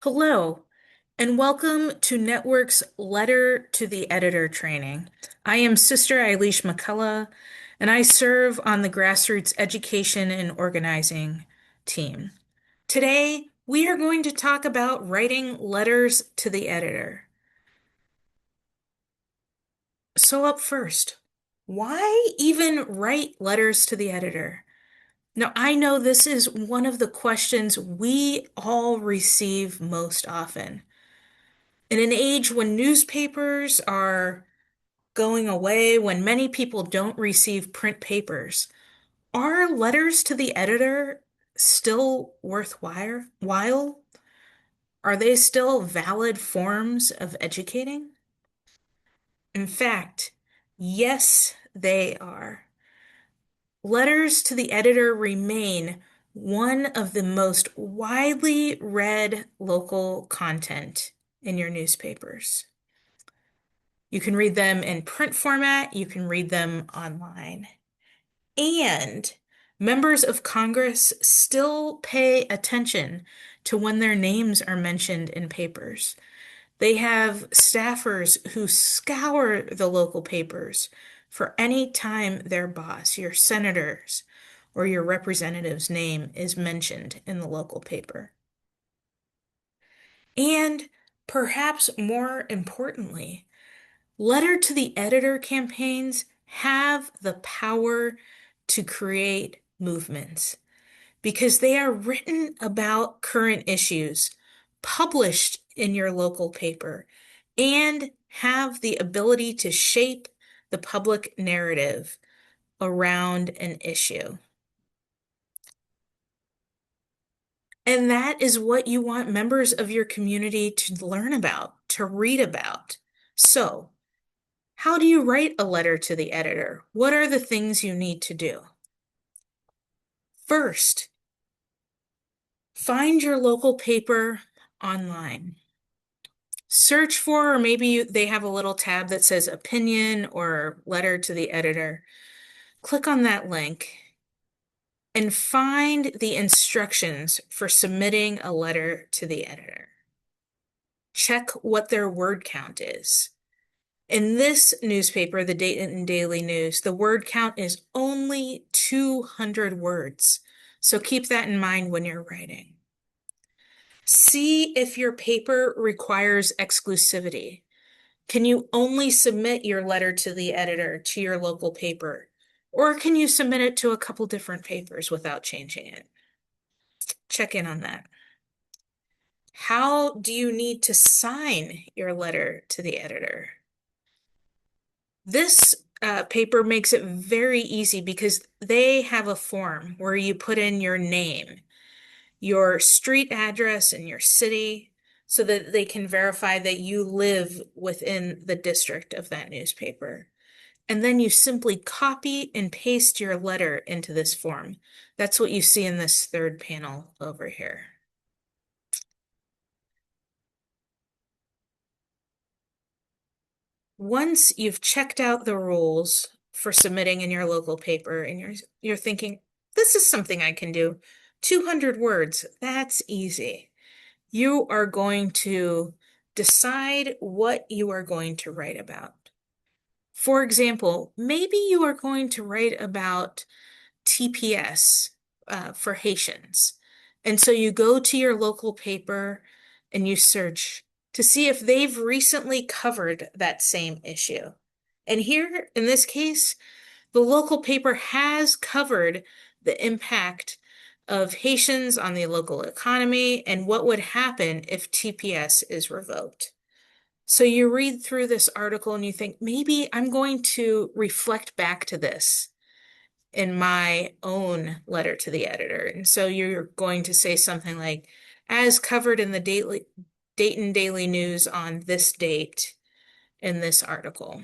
Hello, and welcome to Network's Letter to the Editor training. I am Sister Eilish McCullough, and I serve on the Grassroots Education and Organizing team. Today, we are going to talk about writing letters to the editor. So, up first, why even write letters to the editor? Now, I know this is one of the questions we all receive most often. In an age when newspapers are going away, when many people don't receive print papers, are letters to the editor still worthwhile? Are they still valid forms of educating? In fact, yes, they are. Letters to the editor remain one of the most widely read local content in your newspapers. You can read them in print format, you can read them online. And members of Congress still pay attention to when their names are mentioned in papers. They have staffers who scour the local papers for any time their boss, your senators, or your representative's name is mentioned in the local paper. And perhaps more importantly, letter to the editor campaigns have the power to create movements because they are written about current issues, published in your local paper, and have the ability to shape the public narrative around an issue. And that is what you want members of your community to learn about, to read about. So, how do you write a letter to the editor? What are the things you need to do? First, find your local paper online. Search for, or maybe they have a little tab that says opinion or letter to the editor. Click on that link and find the instructions for submitting a letter to the editor. Check what their word count is. In this newspaper, the Dayton Daily News, the word count is only 200 words. So keep that in mind when you're writing. See if your paper requires exclusivity. Can you only submit your letter to the editor to your local paper? Or can you submit it to a couple different papers without changing it? Check in on that. How do you need to sign your letter to the editor? This paper makes it very easy because they have a form where you put in your name, your street address, and your city so that they can verify that you live within the district of that newspaper. And then you simply copy and paste your letter into this form. That's what you see in this third panel over here. Once you've checked out the rules for submitting in your local paper and you're thinking, this is something I can do. 200 words, that's easy. You are going to decide what you are going to write about. For example, maybe you are going to write about TPS for Haitians. And so you go to your local paper and you search to see if they've recently covered that same issue. And here, in this case, the local paper has covered the impact of Haitians on the local economy and what would happen if TPS is revoked. So you read through this article and you think, maybe I'm going to reflect back to this in my own letter to the editor. And so you're going to say something like, as covered in the Dayton Daily News on this date in this article.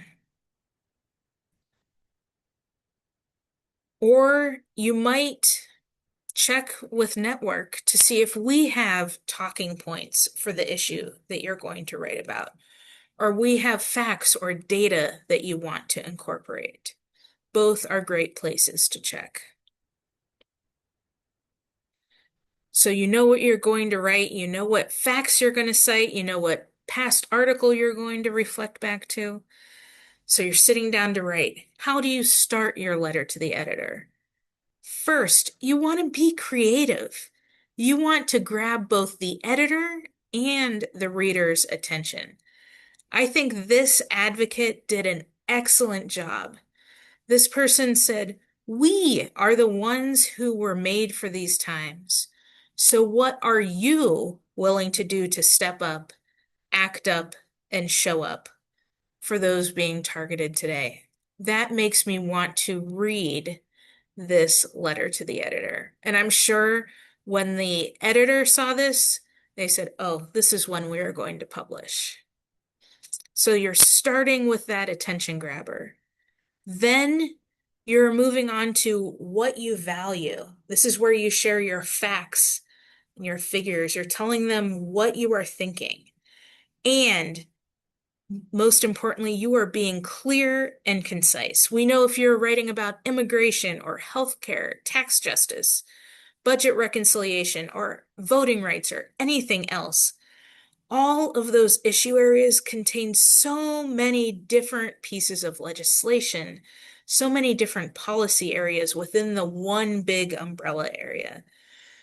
Or you might check with Network to see if we have talking points for the issue that you're going to write about, or we have facts or data that you want to incorporate. Both are great places to check. So you know what you're going to write, you know what facts you're going to cite, you know what past article you're going to reflect back to. So you're sitting down to write. How do you start your letter to the editor? First, you want to be creative. You want to grab both the editor and the reader's attention. I think this advocate did an excellent job. This person said, "We are the ones who were made for these times. So, what are you willing to do to step up, act up, and show up for those being targeted today?" That makes me want to read this letter to the editor. And I'm sure when the editor saw this, they said, "Oh, this is one we are going to publish." So you're starting with that attention grabber. Then you're moving on to what you value. This is where you share your facts and your figures. You're telling them what you are thinking. And most importantly, you are being clear and concise. We know if you're writing about immigration or healthcare, tax justice, budget reconciliation, or voting rights, or anything else, all of those issue areas contain so many different pieces of legislation, so many different policy areas within the one big umbrella area.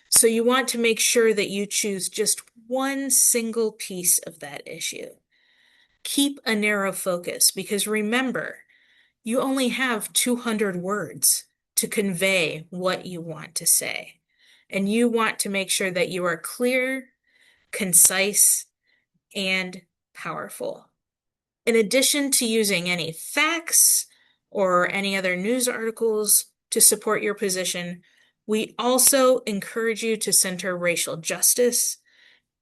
So you want to make sure that you choose just one single piece of that issue. Keep a narrow focus because remember, you only have 200 words to convey what you want to say. And you want to make sure that you are clear, concise, and powerful. In addition to using any facts or any other news articles to support your position, we also encourage you to center racial justice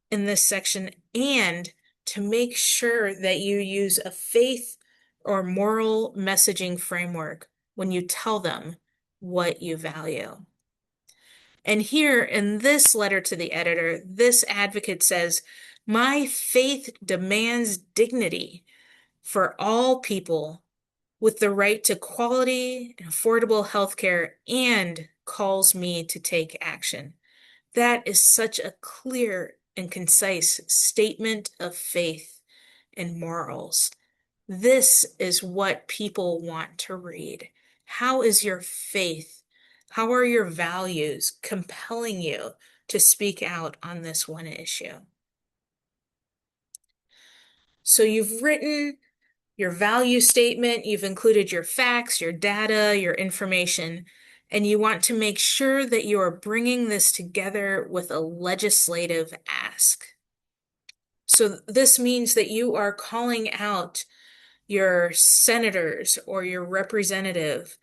in this section and to make sure that you use a faith or moral messaging framework when you tell them what you value. And here in this letter to the editor, this advocate says, "My faith demands dignity for all people with the right to quality and affordable healthcare and calls me to take action." That is such a clear and concise statement of faith and morals. This is what people want to read. How is your faith? How are your values compelling you to speak out on this one issue? So you've written your value statement, you've included your facts, your data, your information, and you want to make sure that you are bringing this together with a legislative ask. So this means that you are calling out your senators or your representative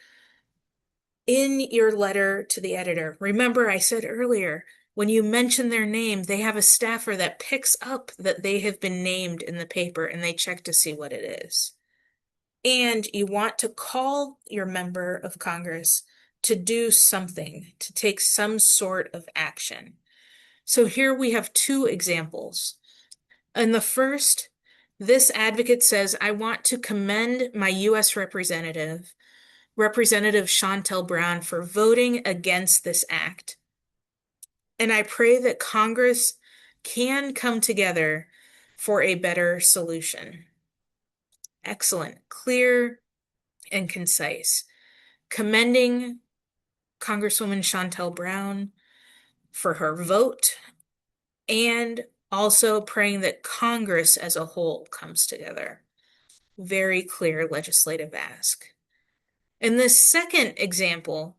in your letter to the editor. Remember, I said earlier, when you mention their name, they have a staffer that picks up that they have been named in the paper and they check to see what it is. And you want to call your member of Congress to do something, to take some sort of action. So here we have two examples. In the first, this advocate says, "I want to commend my U.S. representative, Representative Shontel Brown, for voting against this act. And I pray that Congress can come together for a better solution." Excellent, clear, and concise. Commending Congresswoman Shontel Brown for her vote and also praying that Congress as a whole comes together. Very clear legislative ask. In this second example,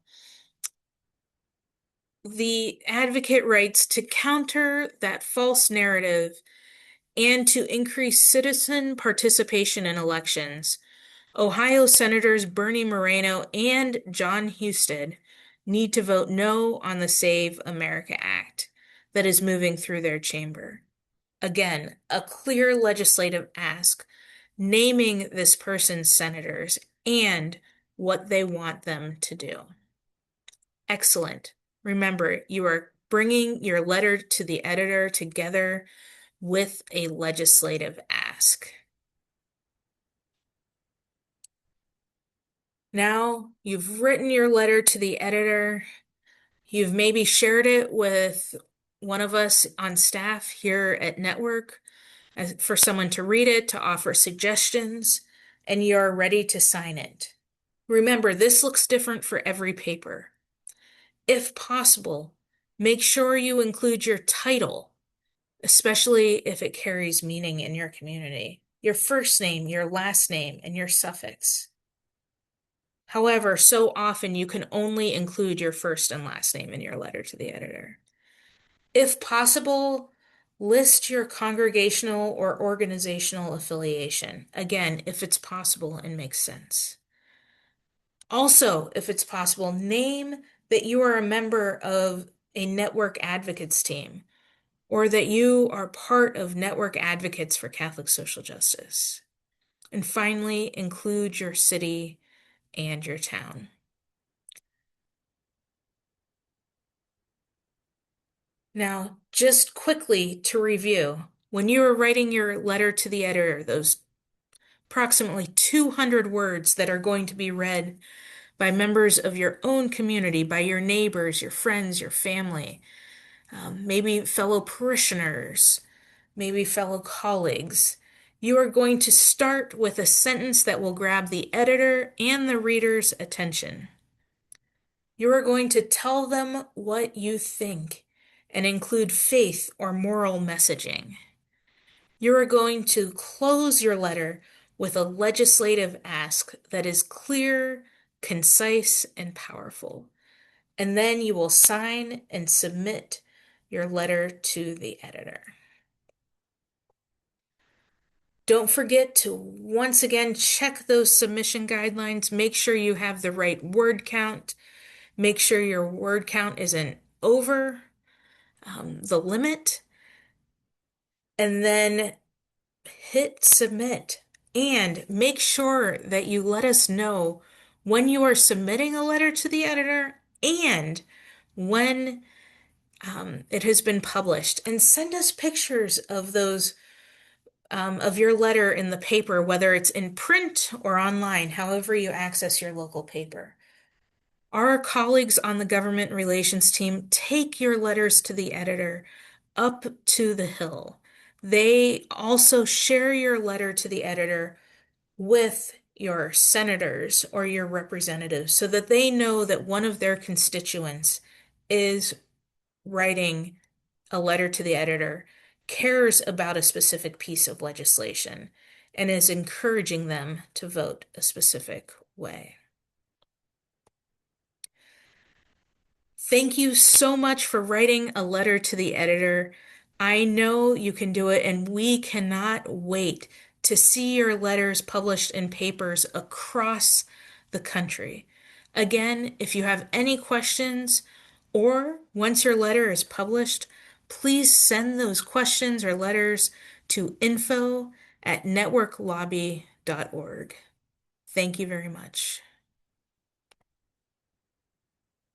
the advocate writes, "To counter that false narrative and to increase citizen participation in elections, Ohio Senators Bernie Moreno and John Husted need to vote no on the Save America Act that is moving through their chamber." Again, a clear legislative ask naming this person's senators and what they want them to do. Excellent. Remember, you are bringing your letter to the editor together with a legislative ask. Now you've written your letter to the editor. You've maybe shared it with one of us on staff here at Network for someone to read it, to offer suggestions, and you're ready to sign it. Remember, this looks different for every paper. If possible, make sure you include your title, especially if it carries meaning in your community. Your first name, your last name, and your suffix. However, so often you can only include your first and last name in your letter to the editor. If possible, list your congregational or organizational affiliation. Again, if it's possible and makes sense. Also, if it's possible, name that you are a member of a network advocates team or that you are part of Network Advocates for Catholic Social Justice. And finally, include your city and your town. Now, just quickly to review, when you are writing your letter to the editor, those approximately 200 words that are going to be read by members of your own community, by your neighbors, your friends, your family, maybe fellow parishioners, maybe fellow colleagues. You are going to start with a sentence that will grab the editor and the reader's attention. You are going to tell them what you think and include faith or moral messaging. You are going to close your letter with a legislative ask that is clear, concise, and powerful. And then you will sign and submit your letter to the editor. Don't forget to once again check those submission guidelines. Make sure you have the right word count. Make sure your word count isn't over the limit. And then hit submit. And make sure that you let us know when you are submitting a letter to the editor and when it has been published. And send us pictures of those of your letter in the paper, whether it's in print or online, however you access your local paper. Our colleagues on the government relations team take your letters to the editor up to the hill. They also share your letter to the editor with your senators or your representatives so that they know that one of their constituents is writing a letter to the editor, cares about a specific piece of legislation, and is encouraging them to vote a specific way. Thank you so much for writing a letter to the editor. I know you can do it, and we cannot wait to see your letters published in papers across the country. Again, if you have any questions, or once your letter is published, please send those questions or letters to info@networklobby.org. Thank you very much.